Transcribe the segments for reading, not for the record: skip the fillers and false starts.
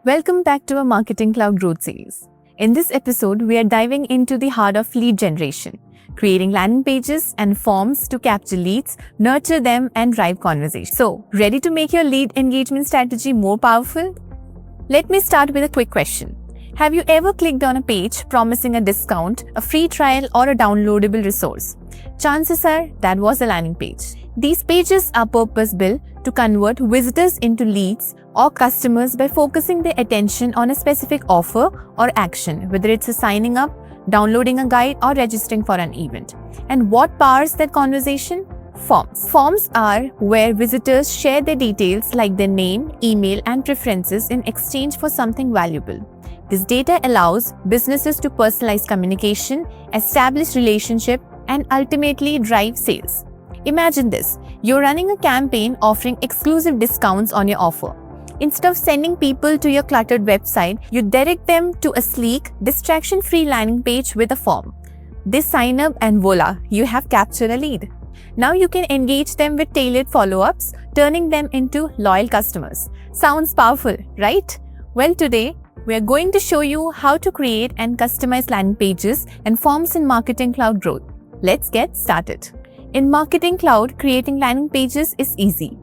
Welcome back to our Marketing Cloud Growth series. In this episode, we are diving into the heart of lead generation, creating landing pages and forms to capture leads, nurture them, and drive conversation. So, ready to make your lead engagement strategy more powerful? Let me start with a quick question. Have you ever clicked on a page promising a discount, a free trial, or a downloadable resource? Chances are that was a landing page. These pages are purpose-built to convert visitors into leads or customers by focusing their attention on a specific offer or action, whether it's a signing up, downloading a guide, or registering for an event. And what powers that conversation? Forms. Forms are where visitors share their details like their name, email, and preferences in exchange for something valuable. This data allows businesses to personalize communication, establish relationships, and ultimately drive sales. Imagine this, you're running a campaign offering exclusive discounts on your offer. Instead of sending people to your cluttered website, you direct them to a sleek, distraction-free landing page with a form. They sign up and voila, you have captured a lead. Now you can engage them with tailored follow-ups, turning them into loyal customers. Sounds powerful, right? Well, today, we are going to show you how to create and customize landing pages and forms in Marketing Cloud Growth. Let's get started. In Marketing Cloud, creating landing pages is easy.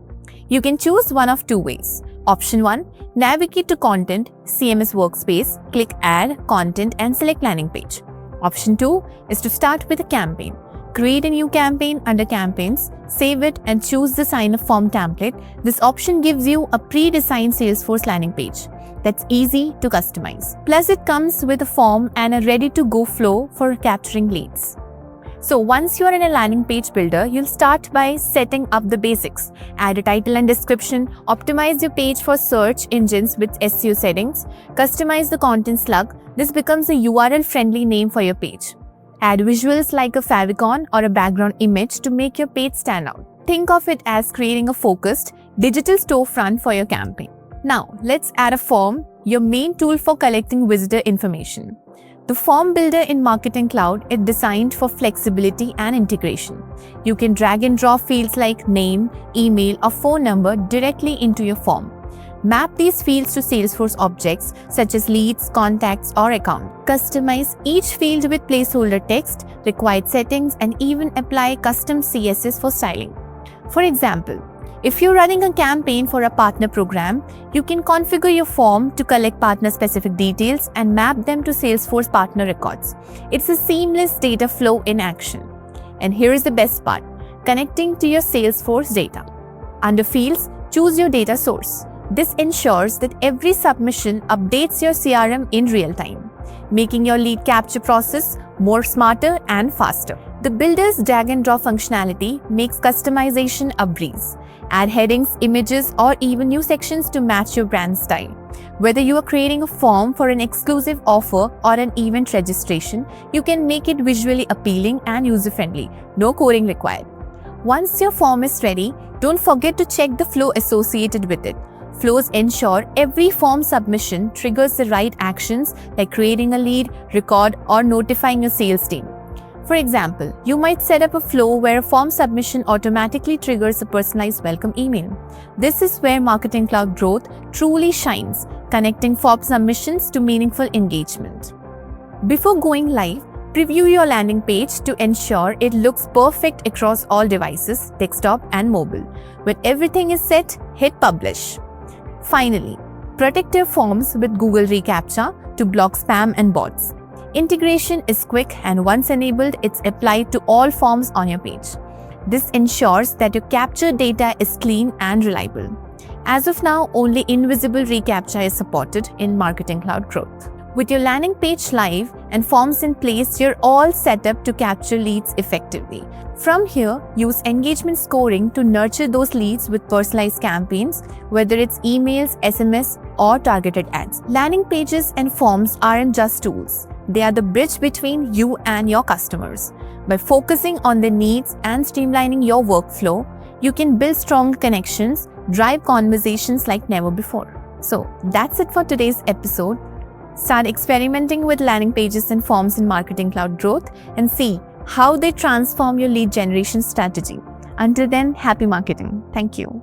You can choose one of two ways. Option 1. Navigate to Content, CMS Workspace, click Add, Content and select Landing Page. Option 2 is to start with a campaign. Create a new campaign under Campaigns, save it and choose the sign-up form template. This option gives you a pre-designed Salesforce landing page that's easy to customize. Plus, it comes with a form and a ready-to-go flow for capturing leads. So once you are in a landing page builder, you'll start by setting up the basics. Add a title and description, optimize your page for search engines with SEO settings, customize the content slug. This becomes a URL-friendly name for your page. Add visuals like a favicon or a background image to make your page stand out. Think of it as creating a focused digital storefront for your campaign. Now, let's add a form, your main tool for collecting visitor information. The Form Builder in Marketing Cloud is designed for flexibility and integration. You can drag and drop fields like name, email, or phone number directly into your form. Map these fields to Salesforce objects such as leads, contacts, or account. Customize each field with placeholder text, required settings, and even apply custom CSS for styling. For example, if you're running a campaign for a partner program, you can configure your form to collect partner-specific details and map them to Salesforce partner records. It's a seamless data flow in action. And here is the best part, connecting to your Salesforce data. Under Fields, choose your data source. This ensures that every submission updates your CRM in real time, making your lead capture process more smarter and faster. The Builder's drag and drop functionality makes customization a breeze. Add headings, images, or even new sections to match your brand style. Whether you are creating a form for an exclusive offer or an event registration, you can make it visually appealing and user-friendly. No coding required. Once your form is ready, don't forget to check the flow associated with it. Flows ensure every form submission triggers the right actions like creating a lead, record, or notifying your sales team. For example, you might set up a flow where a form submission automatically triggers a personalized welcome email. This is where Marketing Cloud Growth truly shines, connecting form submissions to meaningful engagement. Before going live, preview your landing page to ensure it looks perfect across all devices, desktop and mobile. When everything is set, hit Publish. Finally, protect your forms with Google reCAPTCHA to block spam and bots. Integration is quick and once enabled, it's applied to all forms on your page. This ensures that your captured data is clean and reliable. As of now, only Invisible reCAPTCHA is supported in Marketing Cloud Growth. With your landing page live and forms in place, you're all set up to capture leads effectively. From here, use engagement scoring to nurture those leads with personalized campaigns, whether it's emails, SMS, or targeted ads. Landing pages and forms aren't just tools. They are the bridge between you and your customers. By focusing on their needs and streamlining your workflow, you can build strong connections, drive conversations like never before. So that's it for today's episode. Start experimenting with landing pages and forms in Marketing Cloud Growth and see how they transform your lead generation strategy. Until then, happy marketing. Thank you.